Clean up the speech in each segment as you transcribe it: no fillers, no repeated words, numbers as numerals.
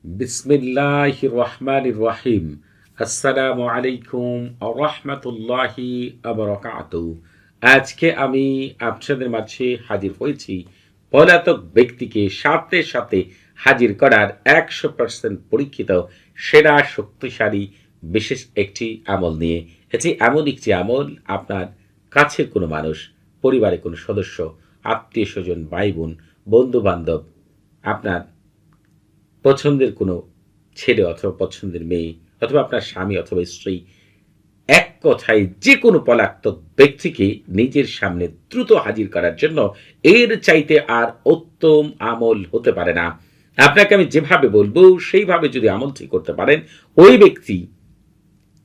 বিসমিল্লাহির রহমানির রহিম। আসসালামু আলাইকুম রহমতুল্লাহি আবরাকাতুহু। আজকে আমি আপনাদের মাঝে হাজির হয়েছি পলাতক ব্যক্তিকে সাথে সাথে হাজির করার 100% পরীক্ষিত সেরা শক্তিশালী বিশেষ একটি আমল নিয়ে। এটি এমন একটি আমল, আপনার কাছের কোনো মানুষ, পরিবারের কোনো সদস্য, আত্মীয় স্বজন, ভাই বোন, বন্ধু বান্ধব, আপনার পছন্দের কোনো ছেলে অথবা পছন্দের মেয়ে, অথবা আপনার স্বামী অথবা স্ত্রী, এক কথায় যে কোনো পলাতক ব্যক্তিকে নিজের সামনে দ্রুত হাজির করার জন্য এর চাইতে আর উত্তম আমল হতে পারে না। আপনাকে আমি যেভাবে বলবো সেইভাবে যদি আমলটি করতে পারেন, ওই ব্যক্তি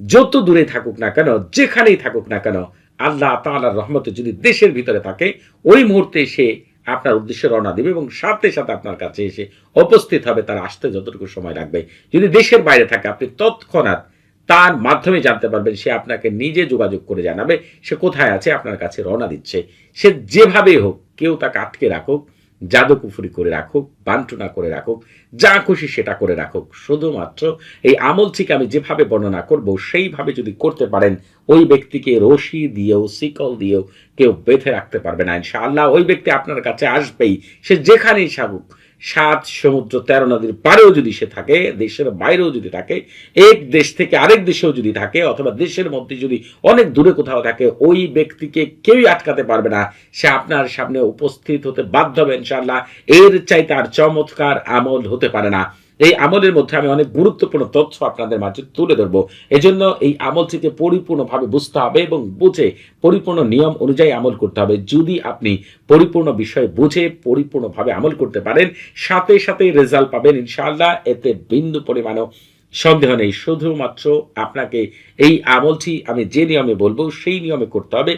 যত দূরে থাকুক না কেন, যেখানেই থাকুক না কেন, আল্লাহ তাআলার রহমতে যদি দেশের ভিতরে থাকে, ওই মুহূর্তে সে আপনার উদ্দেশ্যে রওনা দেবে এবং সাথে সাথে আপনার কাছে এসে উপস্থিত হবে। তার আসতে যতটুকু সময় লাগবে। যদি দেশের বাইরে থাকে, আপনি তৎক্ষণাৎ তার মাধ্যমে জানতে পারবেন। সে আপনাকে নিজে যোগাযোগ করে জানাবে সে কোথায় আছে, আপনার কাছে রওনা দিচ্ছে। সে যেভাবেই হোক, কেউ তাকে আটকে রাখুক, জাদুকুফুরি করে রাখুক, বান্টনা করে রাখুক, যা খুশি সেটা করে রাখুক, শুধুমাত্র এই আমলটিকে আমি যেভাবে বর্ণনা করব সেইভাবে যদি করতে পারেন, ওই ব্যক্তিকে রশি দিয়েও শিকল দিয়েও কেউ বেঁধে রাখতে পারবে না ইনশাআল্লাহ। ওই ব্যক্তি আপনার কাছে আসবেই, সে যেখানেই থাকুক। 7 সমুদ্র 13 নদীর পারেও যদি সে থাকে, দেশের বাইরেও যদি থাকে, এক দেশ থেকে আরেক দেশেও যদি থাকে, অথবা দেশের মধ্যে যদি অনেক দূরে কোথাও থাকে, ওই ব্যক্তিকে কেউই আটকাতে পারবে না। সে আপনার সামনে উপস্থিত হতে বাধ্য হবে ইনশাআল্লাহ। এর চাইতে আর চমৎকার আমল হতে পারে না। এই আমলের মধ্যে আমি অনেক গুরুত্বপূর্ণ তথ্য আপনাদের মাঝে তুলে ধরবো। এজন্য এই আমলটিকে পরিপূর্ণভাবে বুঝতে হবে এবং বুঝে পরিপূর্ণ নিয়ম অনুযায়ী আমল করতে হবে। যদি আপনি পরিপূর্ণ বিষয় বুঝে পরিপূর্ণভাবে আমল করতে পারেন, সাথে সাথে রেজাল্ট পাবেন ইনশাআল্লাহ। এতে বিন্দু পরিমাণও সন্দেহ নেই। শুধুমাত্র আপনাকে এই আমলটি আমি যে নিয়মে বলবো সেই নিয়মে করতে হবে।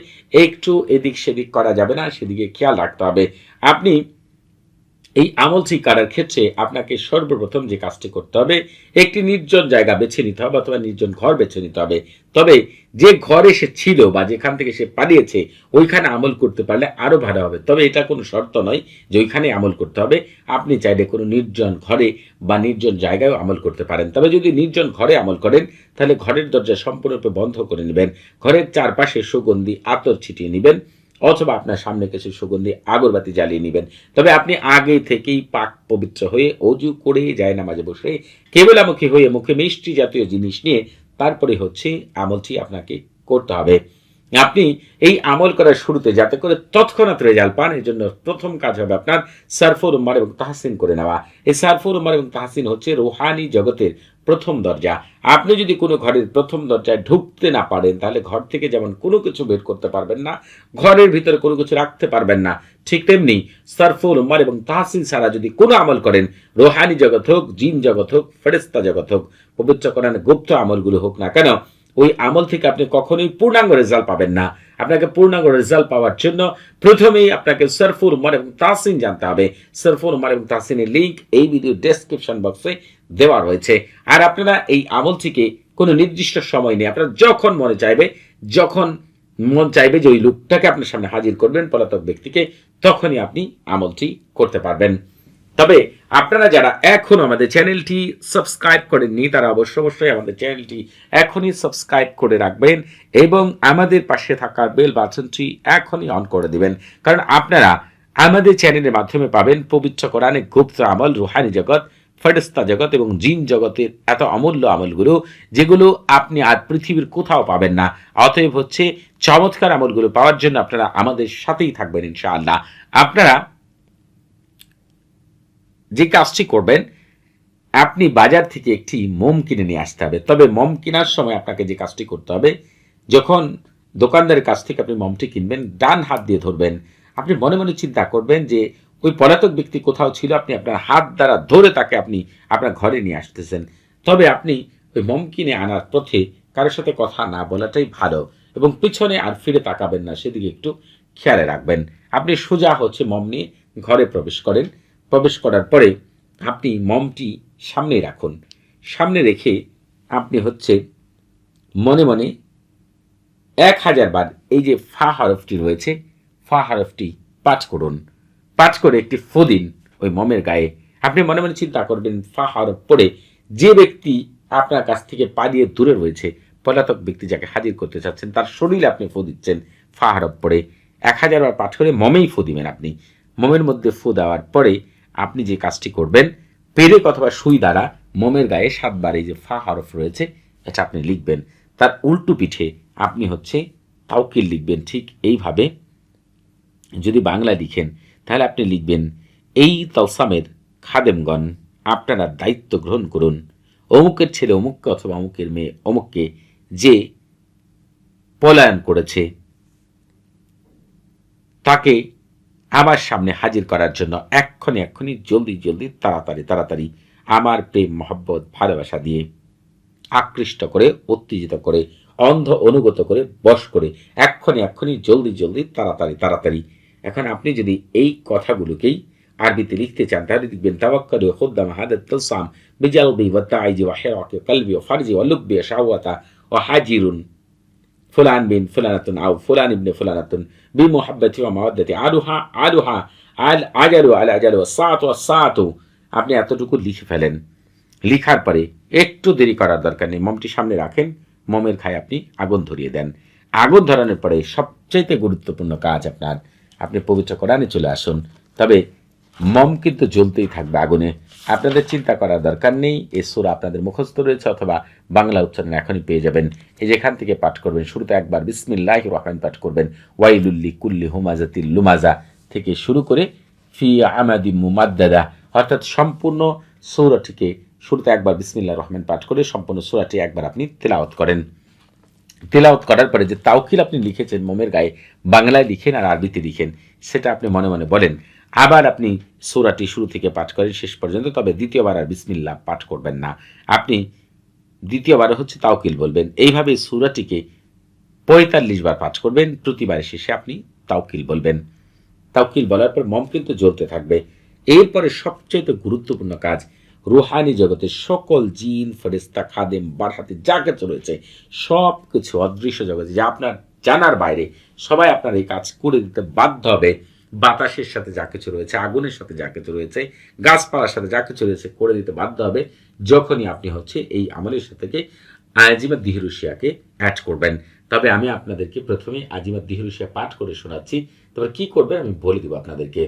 একটু এদিক সেদিক করা যাবে না, সেদিকে খেয়াল রাখতে হবে। আপনি এই আমলটি করার ক্ষেত্রে আপনাকে সর্বপ্রথম যে কাজটি করতে হবে, একটি নির্জন জায়গা বেছে নিতে হবে অথবা নির্জন ঘর বেছে নিতে হবে। তবে যে ঘরে সে ছিল বা যেখান থেকে সে পালিয়েছে, ওইখানে আমল করতে পারলে আরো ভালো হবে। তবে এটা কোনো শর্ত নয় যে ওইখানে আমল করতে হবে। আপনি চাইলে কোনো নির্জন ঘরে বা নির্জন জায়গায় আমল করতে পারেন। তবে যদি নির্জন ঘরে আমল করেন, তাহলে ঘরের দরজা সম্পূর্ণরূপে বন্ধ করে নেবেন। ঘরের চারপাশে সুগন্ধি আতর ছিটিয়ে নেবেন, অথবা আপনার সামনে কিছু সুগন্ধি আগরবাতি জ্বালিয়ে নেবেন। তবে আপনি আগে থেকেই পাক পবিত্র হয়ে অজু করে জায়নামাজে বসে কেবলামুখী হয়ে মুখে মিষ্টি জাতীয় জিনিস নিয়ে তারপরে হচ্ছে আমলটি আপনাকে করতে হবে। আপনি এই আমল করার শুরুতে যাতে করে তৎক্ষণাৎ রেজাল্ট পান, এর জন্য প্রথম কাজ হবে আপনার সারফুর উম্মার এবং তাহসিন করে নেওয়া। এই সারফুর উম্মার এবং তাহসিন হচ্ছে রুহানি জগতের প্রথম দরজা। আপনি যদি কোনো ঘরের প্রথম দরজায় ঢুকতে না পারেন, তাহলে ঘর থেকে যেমন কোনো কিছু বের করতে পারবেন না, ঘরের ভিতরে কোনো কিছু রাখতে পারবেন না, ঠিক তেমনি সারফুল উম্মার এবং তাহসিন ছাড়া যদি কোনো আমল করেন, রুহানি জগৎ হোক, জিন জগৎ হোক, ফেরেশতা জগৎ হোক, পবিত্র কোরআনে গুপ্ত আমলগুলো হোক না কেন, ওই আমল থেকে আপনি কখনোই পূর্ণাঙ্গ রেজাল্ট পাবেন না। আপনাকে পূর্ণাঙ্গ রেজাল্ট পাওয়ার জন্য প্রথমেই আপনাকে সারফুর উম্মার এবং তাহসিন জানতে হবে। সারফুর উম্মার এবং তাহসিনের লিংক এই ভিডিও ডেসক্রিপশন বক্সে দেওয়া রয়েছে। আর আপনারা এই আমলটিকে কোনো নির্দিষ্ট সময় নেই, আপনারা যখন মনে চাইবে, যখন মন চাইবে যে ওই লোকটাকে আপনার সামনে হাজির করবেন, পলাতক ব্যক্তিকে, তখনই আপনি আমলটি করতে পারবেন। তবে আপনারা যারা এখন আমাদের চ্যানেলটি সাবস্ক্রাইব করেননি, তারা অবশ্যই আমাদের চ্যানেলটি এখনই সাবস্ক্রাইব করে রাখবেন এবং আমাদের পাশে থাকা বেল বাটনটি এখনই অন করে দিবেন। কারণ আপনারা আমাদের চ্যানেলের মাধ্যমে পাবেন পবিত্র কোরআনে গুপ্ত আমল, রুহানি জগৎ, ফেরেশতা জগৎ এবং জিন জগতের এত অমূল্য আমলগুলো, যেগুলো আপনি আর পৃথিবীর কোথাও পাবেন না। অতএব হচ্ছে চমৎকার আমলগুলো পাওয়ার জন্য আপনারা আমাদের সাথেই থাকবেন ইনশাআল্লাহ। আপনারা যে কাজটি করবেন, আপনি বাজার থেকে একটি মোম কিনে নিয়ে আসতে হবে। তবে মোম কেনার সময় আপনাকে যে কাজটি করতে হবে, যখন দোকানদারের কাছ থেকে আপনি মোমটি কিনবেন, ডান হাত দিয়ে ধরবেন। আপনি মনে মনে চিন্তা করবেন যে ওই পলাতক ব্যক্তি কোথাও ছিল, আপনি আপনার হাত দ্বারা ধরে তাকে আপনি আপনার ঘরে নিয়ে আসতেছেন। তবে আপনি ওই মোম কিনে আনার পথে কারোর সাথে কথা না বলাটাই ভালো এবং পিছনে আর ফিরে তাকাবেন না, সেদিকে একটু খেয়ালে রাখবেন। আপনি সোজা হচ্ছে মোম নিয়ে ঘরে প্রবেশ করেন। প্রবেশ করার পরে আপনি মোমটি সামনে রাখুন। সামনে রেখে আপনি হচ্ছে মনে মনে 1000 বার এই যে ফা হরফটি রয়েছে, ফা হরফটি পাঠ করুন। পাঠ করে একটি ফু দিন ওই মোমের গায়ে। আপনি মনে মনে চিন্তা করবেন ফা হরফ পড়ে যে ব্যক্তি আপনার কাছ থেকে পালিয়ে দূরে রয়েছে, পলাতক ব্যক্তি যাকে হাজির করতে চাচ্ছেন, তার শরীরে আপনি ফু দিচ্ছেন ফা হরফ পড়ে 1000 বার পাঠ করে মমেই ফু দিবেন। আপনি মমের মধ্যে ফু দেওয়ার পরে আপনি যে কাজটি করবেন, পেরেক অথবা সুই দ্বারা মমের গায়ে 7 বার এই যে ফা হরফ রয়েছে এটা আপনি লিখবেন। তার উল্টো পিঠে আপনি হচ্ছে তাওকিল লিখবেন। ঠিক এইভাবে যদি বাংলা লিখেন তাহলে আপনি লিখবেন, এই তাওসামের খাদেমগণ আপনারা দায়িত্ব গ্রহণ করুন, অমুকের ছেলে অমুককে অথবা অমুকের মেয়ে অমুককে যে পলায়ন করেছে তাকে আমার সামনে হাজির করার জন্য এক্ষুনি জলদি জলদি তাড়াতাড়ি আমার প্রেম মহব্বত ভালোবাসা দিয়ে আকৃষ্ট করে, উত্তেজিত করে, অন্ধ অনুগত করে, বশ করে এক্ষুনি জলদি তাড়াতাড়ি। এখন আপনি যদি এই কথাগুলোকেই আরবিতে লিখতে চান তাহলে লিখবেন, তাওয়াক্কালু খুদ্দাম হাদাত তালসাম বিজালবি ওয়া তাইজি ওয়া হিরাকি কলবি ওয়া ফারজি ওয়া লুব্বি শাহওয়াতা ওয়া হাজিরুন ফুলান বিন ফুলানাতুন আও ফুলান ইবনে ফুলানাতুন বিমুহাব্বতি ওয়া মাওয়াদ্দাতি আলুহা আল আজালু আল আজালু ওয়া সাআতু। আপনি এতটুকু লিখে ফেলেন। লিখার পরে একটু দেরি করার দরকার নেই, মমটি সামনে রাখেন, মমের খায় আপনি আগুন ধরিয়ে দেন। আগুন ধরানোর পরে সবচাইতে গুরুত্বপূর্ণ কাজ আপনি পবিত্র কোরআনে চলে আসুন। তবে মম কিন্তু জ্বলতেই থাকবে আগুনে। আপনাদের চিন্তা করার দরকার নেই, এই সূরা আপনাদের মুখস্থ রয়েছে অথবা বাংলা উচ্চারণ এখনই পেয়ে যাবেন। এই যেখান থেকে পাঠ করবেন, শুরুতে একবার বিসমিল্লাহির রহমান পাঠ করবেন, ওয়াইলুল্লি কুল্লি হুমাজাতিল লুমাজা থেকে শুরু করে ফি আমাদি মুমাদ্দাদা, অর্থাৎ সম্পূর্ণ সূরাটিকে শুরুতে একবার বিসমিল্লাহির রহমান পাঠ করে সম্পূর্ণ সূরাটি একবার আপনি তেলাওয়াত করেন। তেলাওয়াত করার পরে যে তাওকিল আপনি লিখেছেন মোমের গায়ে, বাংলায় লিখেন আর আরবিতে লিখেন, সেটা আপনি মনে মনে বলেন। আবার আপনি সূরাটি শুরু থেকে পাঠ করেন শেষ পর্যন্ত, তবে দ্বিতীয়বার আর বিসমিল্লাহ পাঠ করবেন না। আপনি দ্বিতীয়বার হচ্ছে তাওকিল বলবেন। এইভাবে সূরাটিকে 45 বার পাঠ করবেন। প্রতিবারের শেষে আপনি তাওকিল বলবেন। তাওকিল বলার পর মম কিন্তু জ্বলতে থাকবে। এরপরে সবচেয়ে গুরুত্বপূর্ণ কাজ, রুহানি জগতের সকল জিন ফেরেশতা খাদেম বারহাতে যা কিছু রয়েছে সব কিছু অদৃশ্য জগতে যা আপনার জানার বাইরে, সবাই আপনার এই কাজ করে দিতে বাধ্য হবে। বাতাসের সাথে যা কিছু রয়েছে, আগুনের সাথে যা কিছু রয়েছে, গাছপালার সাথে যা কিছু রয়েছে করে দিতে বাধ্য হবে যখনই আপনি হচ্ছে এই আমলের সাথে আজিমাত দিহরুশিয়াকে অ্যাড করবেন। তবে আমি আপনাদেরকে প্রথমে আজিমাত দিহরুশিয়া পাঠ করে শোনাচ্ছি, তবে কি করবেন আমি বলে দেব আপনাদেরকে।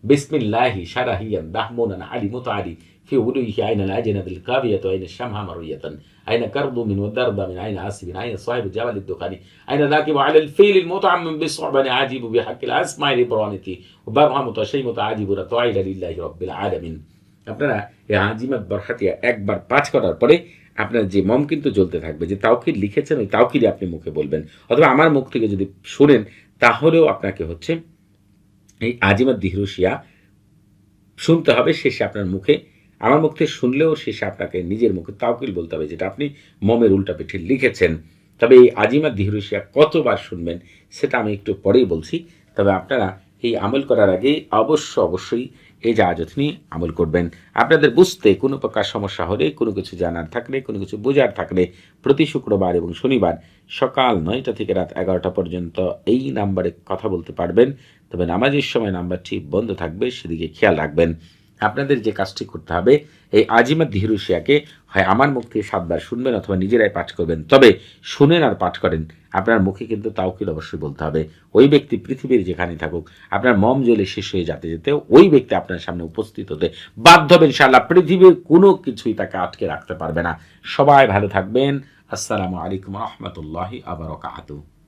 বিসমিল্লাহি শারাহিয়ান দাহমুনান আলী মুতাআলি في وليه أين الأجنة القافية أين الشمها مرية أين كرض من والدرب من أين عسب أين صاحب جبل الدخان أين راكب على الفيل المطعم بالصعبان عاجب بحق الأسماء لبرانتي وبرها متشيم متعاجب رتعيل لله رب العالمين। আপনারা এই আজিমাত বরহাতিয়া একবার পাঠ করার পরে আপনার যে মম কিন্তু জ্বলতে থাকবে। যে তাওকিদ লিখেছেন ওই তাওকিদে আপনি মুখে বলবেন, অথবা আমার মুখ থেকে যদি শুনেন তাহলেও আপনাকে হচ্ছে এই আজিমাত দিহরুশিয়া শুনতে হবে। শেষে আপনার মুখে, আমার মুখ থেকে শুনলেও শেষে আপনাকে নিজের মুখে তাওকিল বলতে হবে, যেটা আপনি মমের উল্টা পিঠে লিখেছেন। তবে এই আজিমাত দিহরুশিয়া কতবার শুনবেন সেটা আমি একটু পরেই বলছি। তবে আপনারা এই আমল করার আগে অবশ্যই এই জাহাজত নিয়ে আমল করবেন। আপনাদের বুঝতে কোনো প্রকার সমস্যা হলে, কোনো কিছু জানার থাকলে, কোনো কিছু বোঝার থাকলে প্রতি শুক্রবার এবং শনিবার সকাল 9টা থেকে রাত 11টা পর্যন্ত এই নাম্বারে কথা বলতে পারবেন। তবে নামাজের সময় নাম্বারটি বন্ধ থাকবে, সেদিকে খেয়াল রাখবেন। আপনাদের যে কাজটি করতে হবে, এই আজিমাত দিহরুশিয়াকে হয় আমার মুখ থেকে 7 বার শুনবেন অথবা নিজেরাই পাঠ করবেন। তবে শুনেন আর পাঠ করেন, আপনার মুখে কিন্তু তাওকিল অবশ্যই বলতে হবে। ওই ব্যক্তি পৃথিবীর যেখানে থাকুক, আপনার মম জ্বলে শেষ হয়ে যেতে ওই ব্যক্তি আপনার সামনে উপস্থিত হতে বাধ্য হবে ইনশাআল্লাহ। পৃথিবীর কোনো কিছুই তাকে আটকে রাখতে পারবে না। সবাই ভালো থাকবেন। আসসালামু আলাইকুম রহমতুল্লাহি আবার বারাকাতুহু।